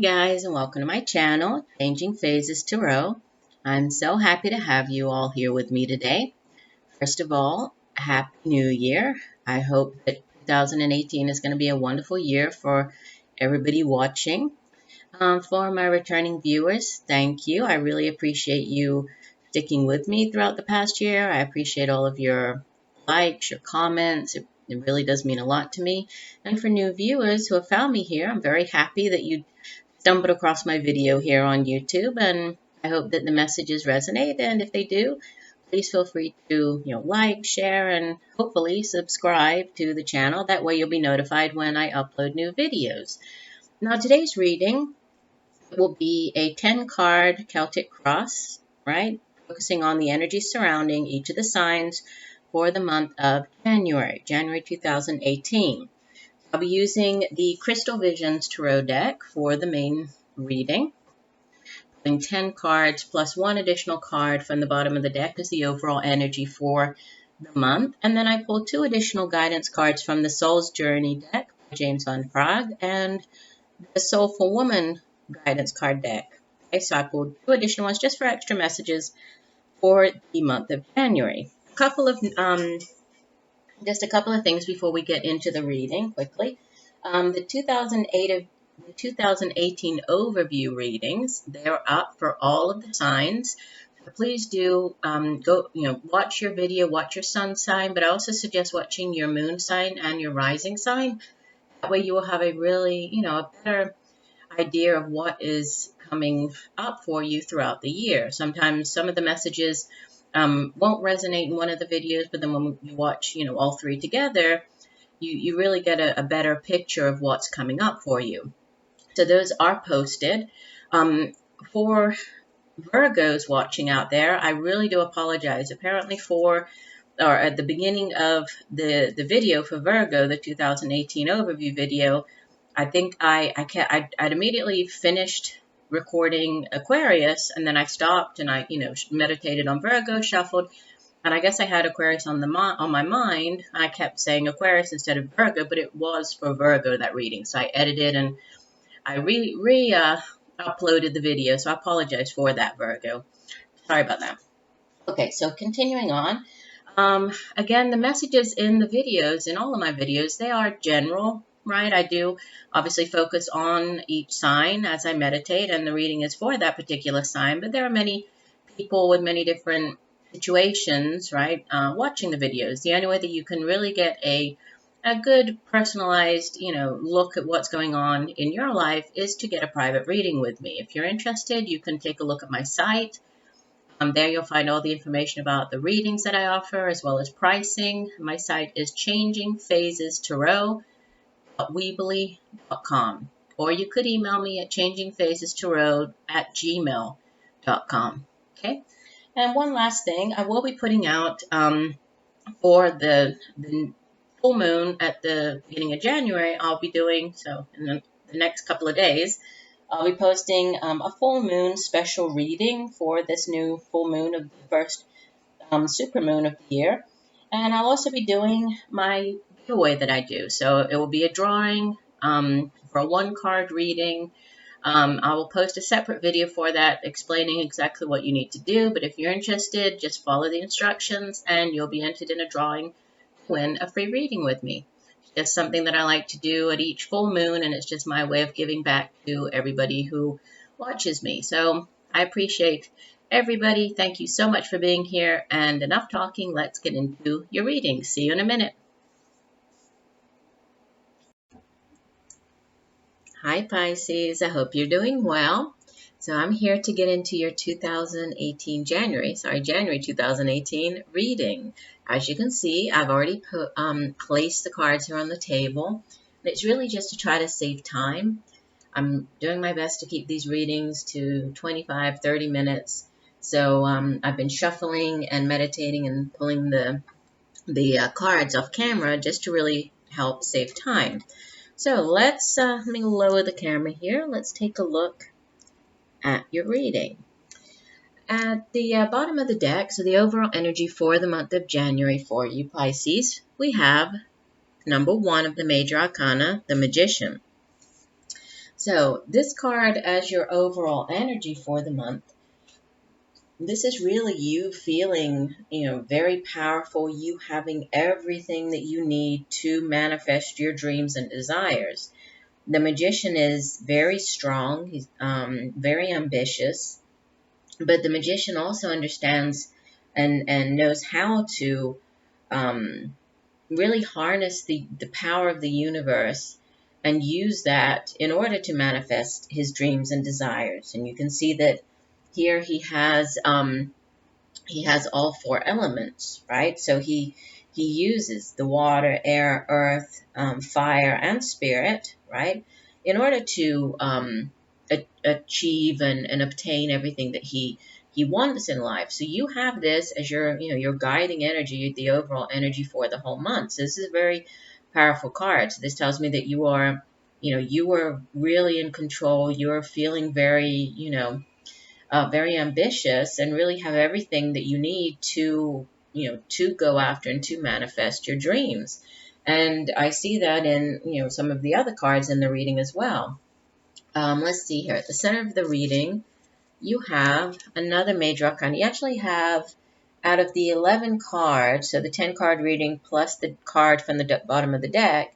guys, and welcome to my channel, Changing Phases Tarot. I'm so happy to have you all here with me today. First of all, Happy New Year. I hope that 2018 is going to be a wonderful year for everybody watching. For my returning viewers, thank you. I really appreciate you sticking with me throughout the past year. I appreciate all of your likes, your comments. It really does mean a lot to me. And for new viewers who have found me here, I'm very happy that you stumbled across my video here on YouTube, and I hope that the messages resonate. And if they do, please feel free to like, share, and hopefully subscribe to the channel. That way you'll be notified when I upload new videos. Now today's reading will be a 10-card Celtic cross, right? Focusing on the energy surrounding each of the signs for the month of January 2018. I'll be using the Crystal Visions Tarot deck for the main reading. Pulling 10 cards plus one additional card from the bottom of the deck is the overall energy for the month. And then I pulled two additional guidance cards from the Soul's Journey deck by James von Praagh and the Soulful Woman guidance card deck. Okay, so I pulled two additional ones just for extra messages for the month of January. Just a couple of things before we get into the reading quickly. The 2018 overview readings, they're up for all of the signs. So please do go, watch your video, watch your sun sign, but I also suggest watching your moon sign and your rising sign. That way you will have a really, a better idea of what is coming up for you throughout the year. Sometimes some of the messages won't resonate in one of the videos, but then when you watch, all three together, you really get a better picture of what's coming up for you. So those are posted. For Virgos watching out there, I really do apologize. Apparently at the beginning of the video for Virgo, the 2018 overview video, I think I'd immediately finished recording Aquarius, and then I stopped and I meditated on Virgo, shuffled, and I guess I had Aquarius on my mind. I kept saying Aquarius instead of Virgo, but it was for Virgo, that reading. So I edited and I uploaded the video, so I apologize for that, Virgo. Sorry about that. Okay, so continuing on. Again, the messages in the videos, in all of my videos, they are general, right? I do obviously focus on each sign as I meditate, and the reading is for that particular sign, but there are many people with many different situations, right, watching the videos. The only way that you can really get a good personalized, look at what's going on in your life is to get a private reading with me. If you're interested, you can take a look at my site. There you'll find all the information about the readings that I offer, as well as pricing. My site is changingphasestarot.weebly.com, or you could email me at changingphasestarot@gmail.com. Okay, and one last thing, I will be putting out for the full moon at the beginning of January. I'll be doing so in the next couple of days. I'll be posting a full moon special reading for this new full moon of the first super moon of the year. And I'll also be doing my giveaway that I do. So it will be a drawing for a 1-card reading. I will post a separate video for that explaining exactly what you need to do. But if you're interested, just follow the instructions and you'll be entered in a drawing to win a free reading with me. Just something that I like to do at each full moon, and it's just my way of giving back to everybody who watches me. So I appreciate everybody. Thank you so much for being here, and enough talking. Let's get into your reading. See you in a minute. Hi Pisces, I hope you're doing well. So I'm here to get into your January 2018 reading. As you can see, I've already placed the cards here on the table. And it's really just to try to save time. I'm doing my best to keep these readings to 25-30 minutes. So I've been shuffling and meditating and pulling the cards off camera just to really help save time. So let me lower the camera here. Let's take a look at your reading. At the bottom of the deck, so the overall energy for the month of January for you Pisces, we have number 1 of the major arcana, the Magician. So this card as your overall energy for the month, this is really you feeling, very powerful, you having everything that you need to manifest your dreams and desires. The magician is very strong, he's very ambitious, but the magician also understands and knows how to really harness the power of the universe and use that in order to manifest his dreams and desires. And you can see that here he has all four elements, right? So he uses the water, air, earth, fire, and spirit, right, in order to achieve and obtain everything that he wants in life. So you have this as your guiding energy, the overall energy for the whole month. So this is a very powerful card. So this tells me that you are, you are really in control. You're feeling very, very ambitious and really have everything that you need to, to go after and to manifest your dreams. And I see that in, some of the other cards in the reading as well. Let's see here. At the center of the reading, you have another major arcana. You actually have, out of the 11 cards, so the 10 card reading plus the card from the bottom of the deck,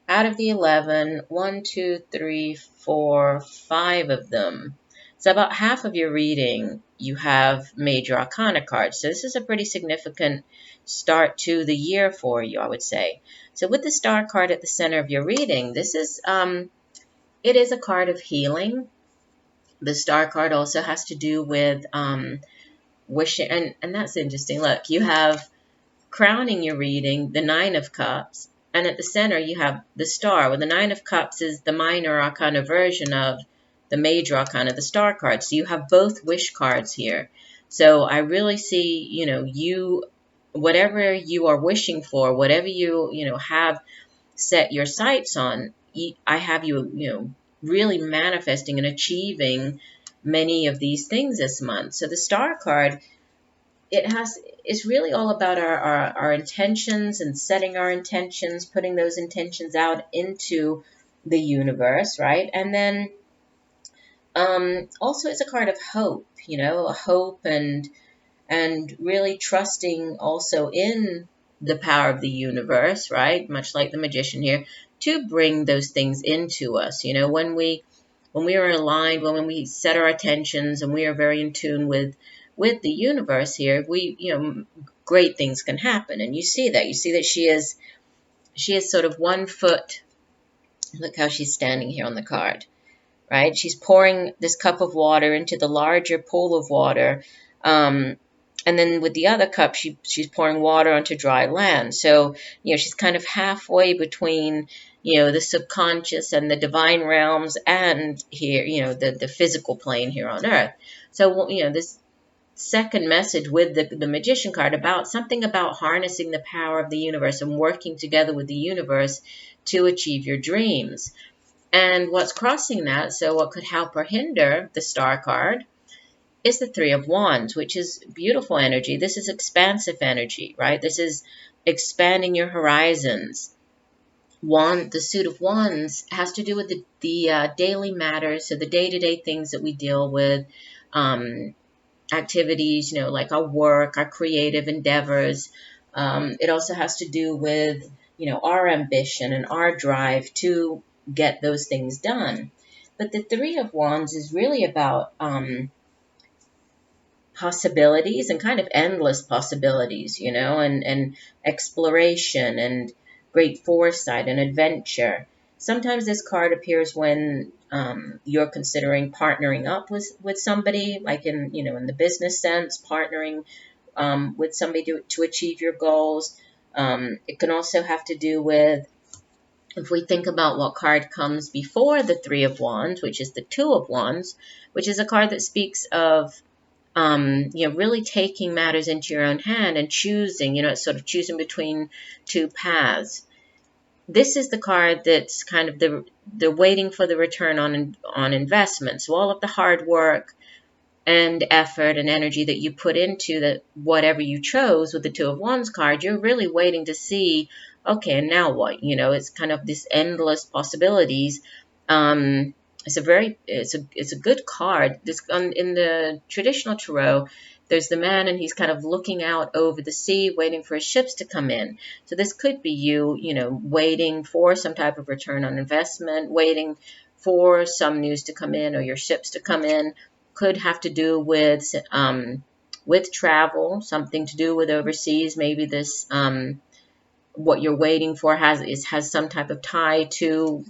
out of the 11, 1, 2, 3, 4, 5 of them. So about half of your reading, you have major arcana cards. So this is a pretty significant start to the year for you, I would say. So with the star card at the center of your reading, this is, it is a card of healing. The star card also has to do with wishing, and that's interesting. Look, you have crowning your reading, the Nine of Cups, and at the center you have the star. Well, the Nine of Cups is the minor arcana version of the major arcana, the star card. So you have both wish cards here. So I really see, you, whatever you are wishing for, whatever you have set your sights on, I have you, really manifesting and achieving many of these things this month. So the star card, it's really all about our intentions and setting our intentions, putting those intentions out into the universe, right? And then also it's a card of hope, a hope and really trusting also in the power of the universe, right? Much like the magician here, to bring those things into us. When we are aligned, when we set our attentions and we are very in tune with the universe here, great things can happen. And you see that. You see that she is sort of 1 foot. Look how she's standing here on the card, right? She's pouring this cup of water into the larger pool of water. And then with the other cup, she's pouring water onto dry land. So, she's kind of halfway between, the subconscious and the divine realms and here, the physical plane here on earth. So, this second message with the magician card about something about harnessing the power of the universe and working together with the universe to achieve your dreams. And what's crossing that, so what could help or hinder the star card, is the Three of Wands, which is beautiful energy. This is expansive energy, right? This is expanding your horizons. The suit of wands has to do with the daily matters, so the day-to-day things that we deal with, activities, like our work, our creative endeavors. It also has to do with, our ambition and our drive to get those things done. But the Three of Wands is really about possibilities and kind of endless possibilities, and exploration and great foresight and adventure. Sometimes this card appears when you're considering partnering up with somebody, like in the business sense, partnering with somebody to achieve your goals. It can also have to do with, if we think about what card comes before the Three of Wands, which is the Two of Wands, which is a card that speaks of really taking matters into your own hand and choosing, it's sort of choosing between two paths. This is the card that's kind of the waiting for the return on investment. So all of the hard work and effort and energy that you put into whatever you chose with the Two of Wands card, you're really waiting to see, okay, and now what? It's kind of this endless possibilities. it's a good card. In the traditional tarot, there's the man and he's kind of looking out over the sea, waiting for his ships to come in. So this could be you, waiting for some type of return on investment, waiting for some news to come in or your ships to come in. Could have to do with travel, something to do with overseas. Maybe this what you're waiting for has some type of tie to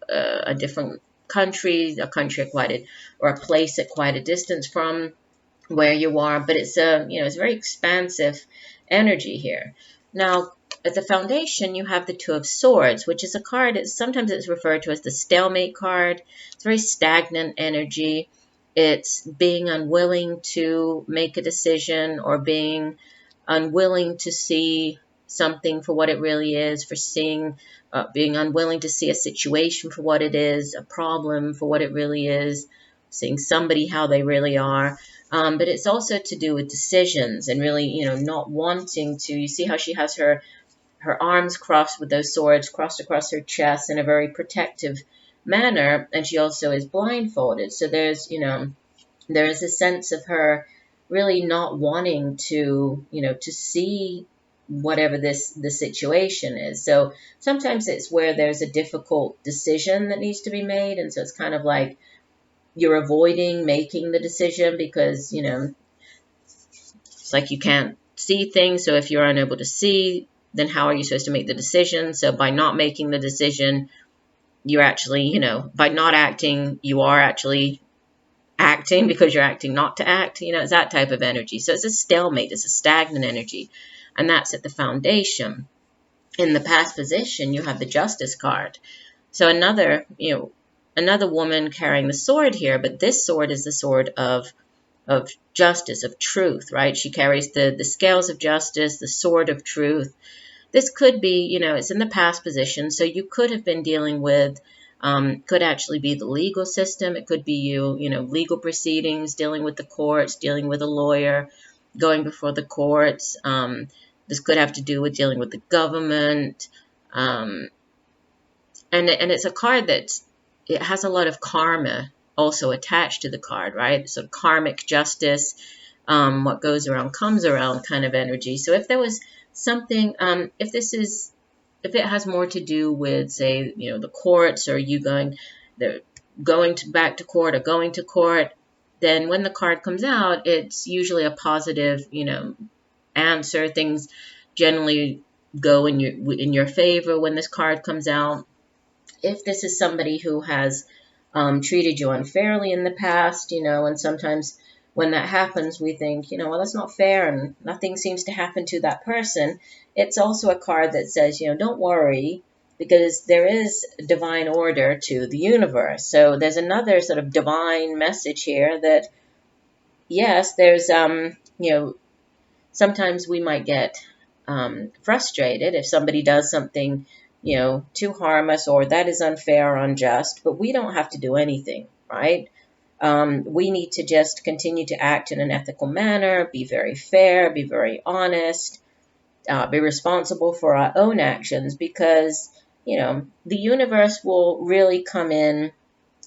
a different country, or a place at quite a distance from where you are. But it's it's very expansive energy here. Now, at the foundation, you have the Two of Swords, which is a card. Sometimes it's referred to as the stalemate card. It's very stagnant energy. It's being unwilling to make a decision, or being unwilling to see something for what it really is, being unwilling to see a situation for what it is, a problem for what it really is, seeing somebody how they really are. But it's also to do with decisions and really, not wanting to. You see how she has her arms crossed with those swords crossed across her chest in a very protective manner, and she also is blindfolded. So there is a sense of her really not wanting to, to see whatever the situation is. So sometimes it's where there's a difficult decision that needs to be made, and so it's kind of like you're avoiding making the decision because, it's like you can't see things. So if you're unable to see, then how are you supposed to make the decision? So by not making the decision, you're actually, by not acting, you are actually acting because you're acting not to act. It's that type of energy. So it's a stalemate, it's a stagnant energy, and that's at the foundation. In the past position, you have the Justice card. So another woman carrying the sword here, but this sword is the sword of justice, of truth, right? She carries the scales of justice, the sword of truth. This could be, it's in the past position, so you could have been dealing with, could actually be the legal system. It could be legal proceedings, dealing with the courts, dealing with a lawyer, going before the courts. This could have to do with dealing with the government. And it's a card it has a lot of karma also attached to the card, right? So karmic justice, what goes around comes around kind of energy. So if there was something, if it has more to do with, say, the courts, or you back to court or going to court, then when the card comes out, it's usually a positive, answer. Things generally go in your favor when this card comes out. If this is somebody who has treated you unfairly in the past, and sometimes when that happens, we think, well, that's not fair, and nothing seems to happen to that person. It's also a card that says, don't worry, because there is divine order to the universe. So there's another sort of divine message here that, yes, there's, sometimes we might get frustrated if somebody does something, to harm us, or that is unfair or unjust, but we don't have to do anything, right? We need to just continue to act in an ethical manner, be very fair, be very honest, be responsible for our own actions, because, the universe will really come in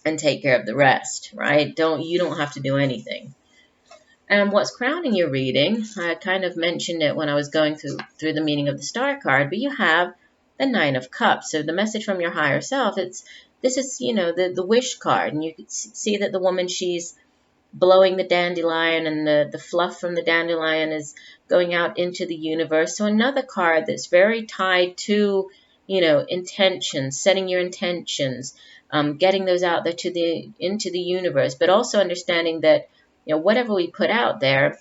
and take care of the rest, right? You don't have to do anything. And what's crowning your reading, I kind of mentioned it when I was going through the meaning of the star card, but you have the Nine of Cups. So the message from your higher self, this is, the wish card. And you can see that the woman, she's blowing the dandelion, and the fluff from the dandelion is going out into the universe. So another card that's very tied to, intentions, setting your intentions, getting those out there into the universe, but also understanding that, whatever we put out there,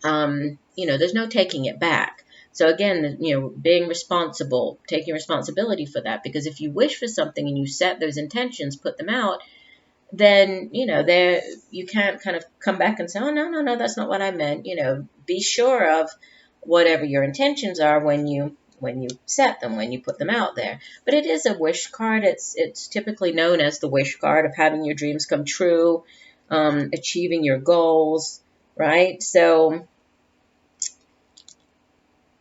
there's no taking it back. So again, being responsible, taking responsibility for that, because if you wish for something and you set those intentions, put them out, then, you can't kind of come back and say, oh, no, that's not what I meant. Be sure of whatever your intentions are when you set them, when you put them out there. But it is a wish card. It's typically known as the wish card of having your dreams come true, achieving your goals, right? So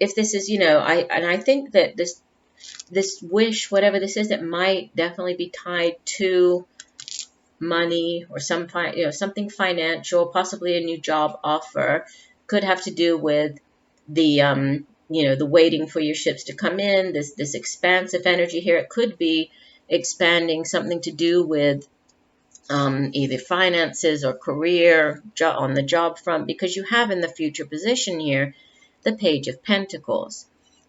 if this is, I think that this wish, whatever this is, it might definitely be tied to money or something financial, possibly a new job offer. Could have to do with the the waiting for your ships to come in, this expansive energy here. It could be expanding, something to do with either finances or career on the job front, because you have in the future position here the Page of Pentacles.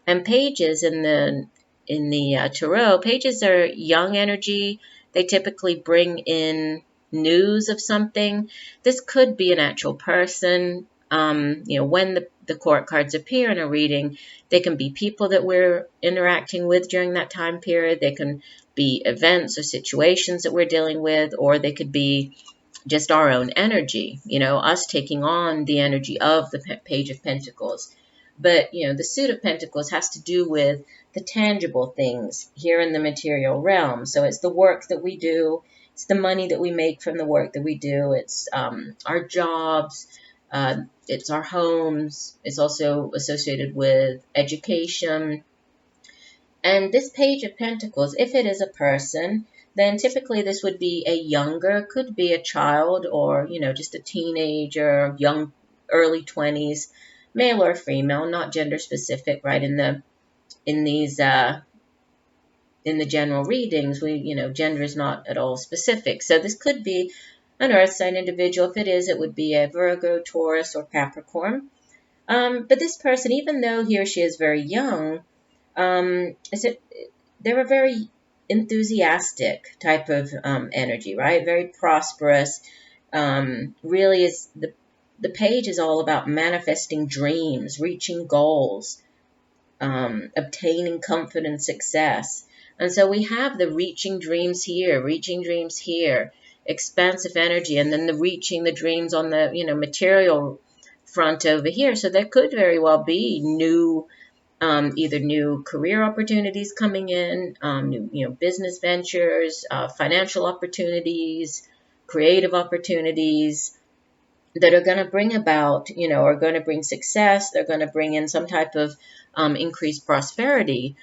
And pages in the tarot, pages are young energy. They typically bring in news of something. This could be an actual person. When the court cards appear in a reading, they can be people that we're interacting with during that time period. They can be events or situations that we're dealing with, or they could be just our own energy, us taking on the energy of the Page of Pentacles. But, the Suit of Pentacles has to do with the tangible things here in the material realm. So it's the work that we do. It's the money that we make from the work that we do. It's our jobs. It's our homes. It's also associated with education. And this Page of Pentacles, if it is a person, then typically this would be a younger, could be a child, or, just a teenager, young, early 20s, male or female, not gender specific, right? In the general readings, gender is not at all specific. So this could be an earth sign individual. If it is, it would be a Virgo, Taurus, or Capricorn. But this person, even though he or she is very young, they're a very enthusiastic type of energy, right? Very prosperous. Really is the page is all about manifesting dreams, reaching goals, obtaining comfort and success. And so we have the reaching dreams here, expansive energy, and then the reaching the dreams on the material front over here. So there could very well be new either new career opportunities coming in, new business ventures, financial opportunities, creative opportunities that are going to bring about, are going to bring success. They're going to bring in some type of increased prosperity,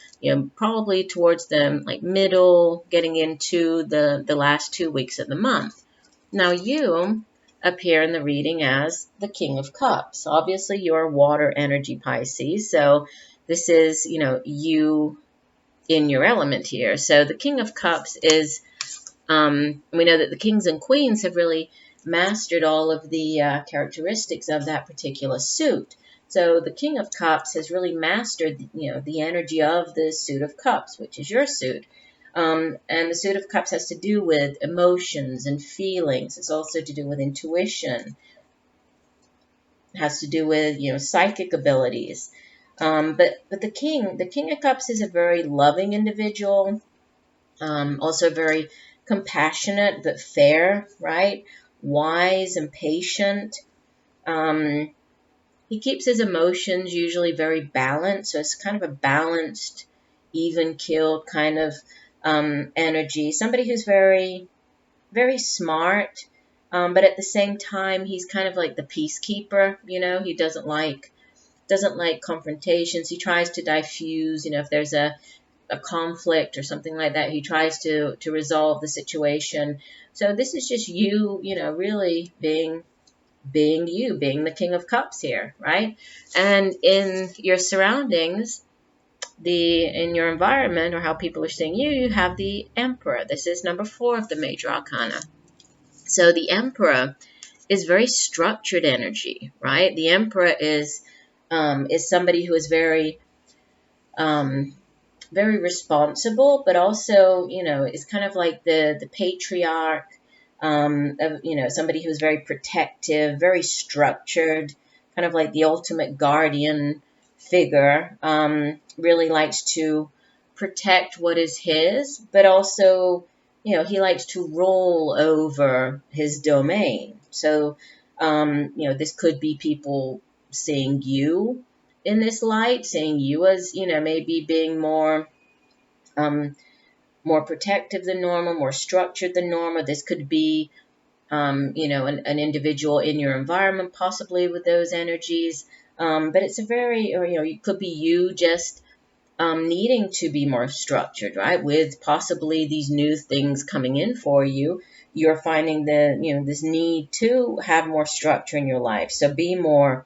probably towards the middle, getting into the last 2 weeks of the month. Now you appear in the reading as the King of Cups. Obviously, you're water energy Pisces, so this is, you in your element here. So the King of Cups is, we know that the kings and queens have really mastered all of the characteristics of that particular suit. So the King of Cups has really mastered, the energy of the Suit of Cups, which is your suit. And the Suit of Cups has to do with emotions and feelings. It's also to do with intuition. It has to do with, psychic abilities. But the King of Cups is a very loving individual, also very compassionate but fair, right? Wise and patient. He keeps his emotions usually very balanced, so it's kind of a balanced, even-keeled kind of energy. Somebody who's very, very smart, but at the same time, he's kind of like the peacekeeper. He doesn't like confrontations. He tries to diffuse. If there's a conflict or something like that, he tries to resolve the situation. So this is just you, really being you, being the King of Cups here, right? And in your surroundings, in your environment, or how people are seeing you, you have the Emperor. This is number 4 of the major arcana. So the Emperor is very structured energy, right? The Emperor is somebody who is very very responsible, but also, is kind of like the patriarch, of, somebody who's very protective, very structured, kind of like the ultimate guardian figure, really likes to protect what is his, but also, he likes to roll over his domain. So, this could be people seeing you in this light, seeing you as, maybe being more protective than normal, more structured than normal. This could be, an individual in your environment, possibly with those energies. But it's a very, or, it could be you just needing to be more structured, right? With possibly these new things coming in for you. you're finding this need to have more structure in your life. So be more,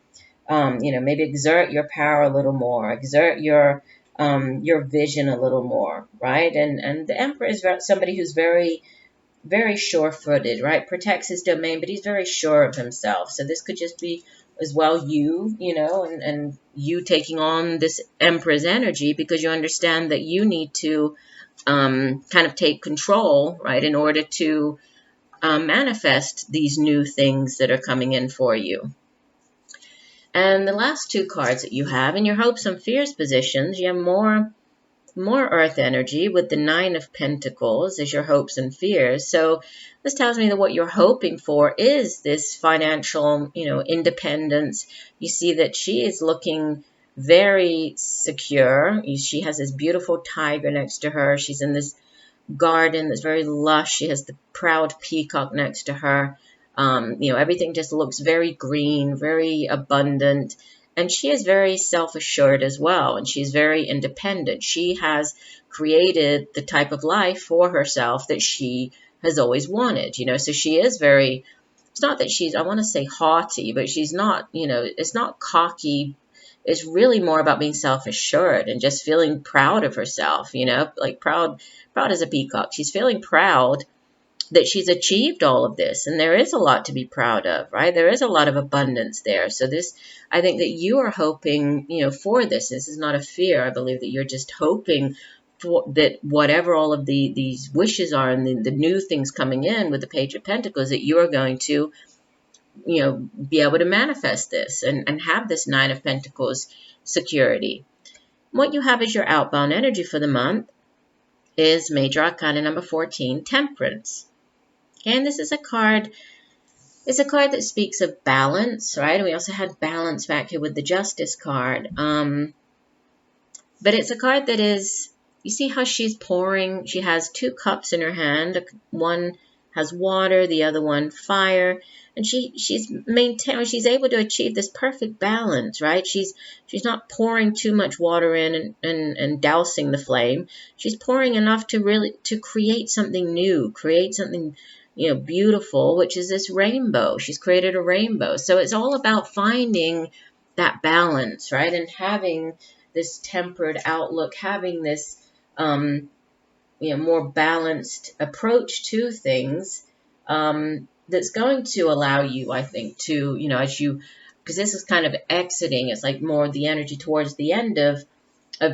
maybe exert your power a little more, exert your vision a little more, right? And the Emperor is somebody who's very, very sure-footed, right? Protects his domain, but he's very sure of himself. So this could just be as well and you taking on this Emperor's energy because you understand that you need to kind of take control, right, in order to manifest these new things that are coming in for you. And the last two cards that you have in your hopes and fears positions, you have more earth energy with the Nine of Pentacles as your hopes and fears. So this tells me that what you're hoping for is this financial, independence. You see that she is looking very secure. She has this beautiful tiger next to her. She's in this garden that's very lush. She has the proud peacock next to her. Everything just looks very green, very abundant. And she is very self-assured as well, and she's very independent. She has created the type of life for herself that she has always wanted, so she is very, it's not that she's, I want to say haughty, but she's not, it's not cocky. It's really more about being self-assured and just feeling proud of herself, like proud as a peacock. She's feeling proud that she's achieved all of this, and there is a lot to be proud of, right? There is a lot of abundance there. So this, I think that you are hoping, for this. This is not a fear. I believe that you're just hoping for that whatever all of these wishes are and the new things coming in with the Page of Pentacles, that you are going to, be able to manifest this and have this Nine of Pentacles security. What you have as your outbound energy for the month is Major Arcana number 14, Temperance. Okay, and this is a card, it's a card that speaks of balance, right? And we also had balance back here with the Justice card. But it's a card that is, you see how she's pouring, she has two cups in her hand. One has water, the other one fire. And she's able to achieve this perfect balance, right? She's not pouring too much water in and dousing the flame. She's pouring enough to create something new, create something beautiful, which is this rainbow. She's created a rainbow. So it's all about finding that balance, right? And having this tempered outlook, having this, more balanced approach to things, that's going to allow you, I think, to, because this is kind of exiting, it's like more the energy towards the end of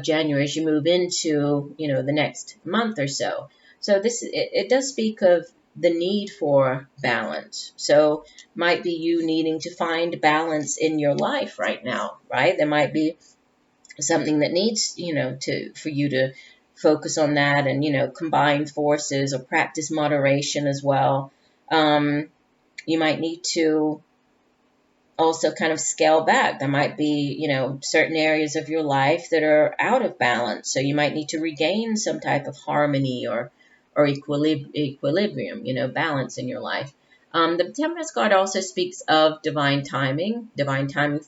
January as you move into, the next month or so. So this, it does speak of the need for balance. So might be you needing to find balance in your life right now, right? There might be something that needs, for you to focus on that and, combine forces or practice moderation as well. You might need to also kind of scale back. There might be, certain areas of your life that are out of balance. So you might need to regain some type of harmony or equilibrium, balance in your life. The Temperance card also speaks of divine timing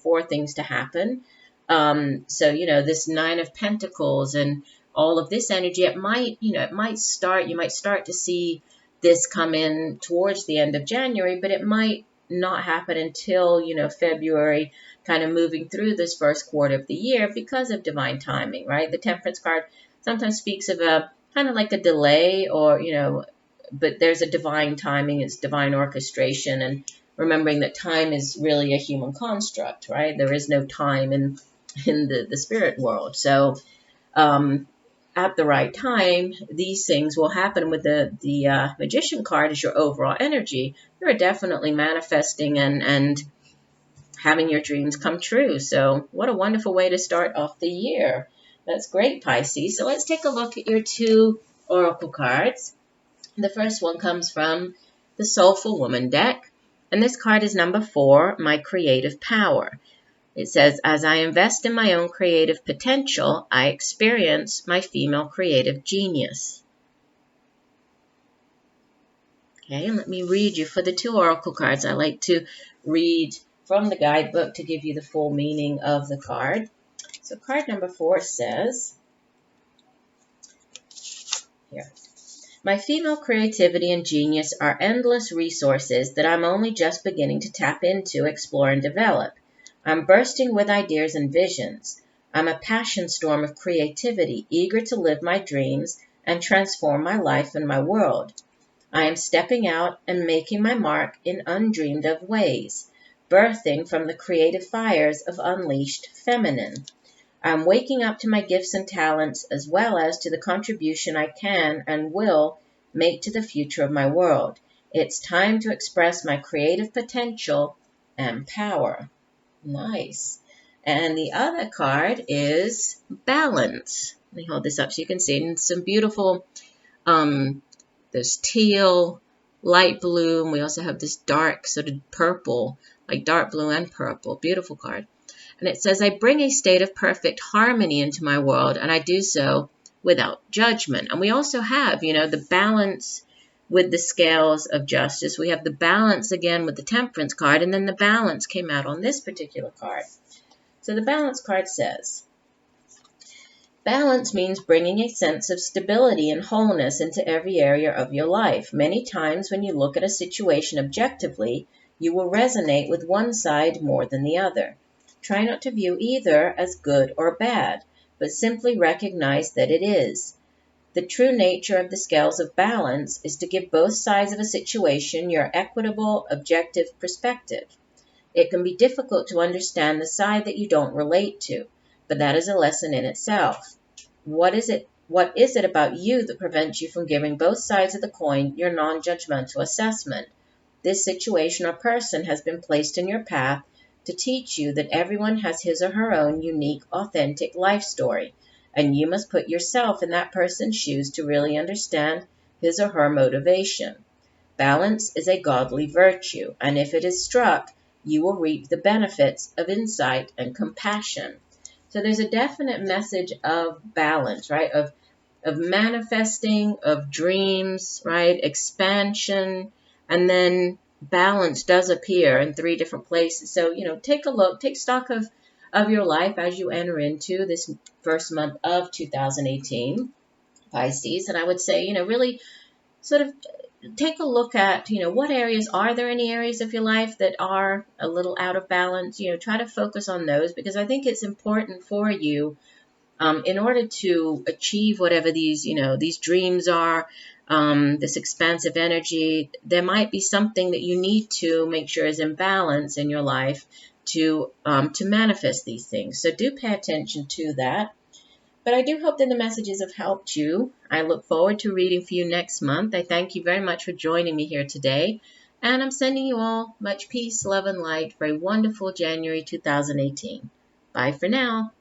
for things to happen. So, this Nine of Pentacles and all of this energy, you might start to see this come in towards the end of January, but it might not happen until, February, kind of moving through this first quarter of the year because of divine timing, right? The Temperance card sometimes speaks of a kind of like a delay or, but there's a divine timing, it's divine orchestration, and remembering that time is really a human construct, right? There is no time in the spirit world. So at the right time, these things will happen. With the Magician card as your overall energy, you're definitely manifesting and having your dreams come true. So what a wonderful way to start off the year. That's great, Pisces. So let's take a look at your two oracle cards. The first one comes from the Soulful Woman deck, and this card is number 4, My Creative Power. It says, as I invest in my own creative potential, I experience my female creative genius. Okay, and let me read you for the two oracle cards. I like to read from the guidebook to give you the full meaning of the card. So card number 4 says, here, My female creativity and genius are endless resources that I'm only just beginning to tap into, explore, and develop. I'm bursting with ideas and visions. I'm a passion storm of creativity, eager to live my dreams and transform my life and my world. I am stepping out and making my mark in undreamed of ways, birthing from the creative fires of unleashed feminine. I'm waking up to my gifts and talents as well as to the contribution I can and will make to the future of my world. It's time to express my creative potential and power. Nice. And the other card is balance. Let me hold this up so you can see. And some beautiful, there's teal, light blue, and we also have this dark sort of purple, like dark blue and purple. Beautiful card. And it says, I bring a state of perfect harmony into my world, and I do so without judgment. And we also have, the balance with the scales of justice. We have the balance again with the temperance card, and then the balance came out on this particular card. So the balance card says, balance means bringing a sense of stability and wholeness into every area of your life. Many times when you look at a situation objectively, you will resonate with one side more than the other. Try not to view either as good or bad, but simply recognize that it is. The true nature of the scales of balance is to give both sides of a situation your equitable, objective perspective. It can be difficult to understand the side that you don't relate to, but that is a lesson in itself. What is it about you that prevents you from giving both sides of the coin your non-judgmental assessment? This situation or person has been placed in your path to teach you that everyone has his or her own unique, authentic life story, and you must put yourself in that person's shoes to really understand his or her motivation. Balance is a godly virtue, and if it is struck, you will reap the benefits of insight and compassion. So there's a definite message of balance, right? Of manifesting, of dreams, right? Expansion, and then balance does appear in 3 different places. So, take a look, take stock of your life as you enter into this first month of 2018, Pisces. And I would say, really sort of take a look at, what areas, are there any areas of your life that are a little out of balance? Try to focus on those, because I think it's important for you in order to achieve whatever these dreams are, this expansive energy. There might be something that you need to make sure is in balance in your life to manifest these things. So do pay attention to that. But I do hope that the messages have helped you. I look forward to reading for you next month. I thank you very much for joining me here today. And I'm sending you all much peace, love, and light for a wonderful January 2018. Bye for now.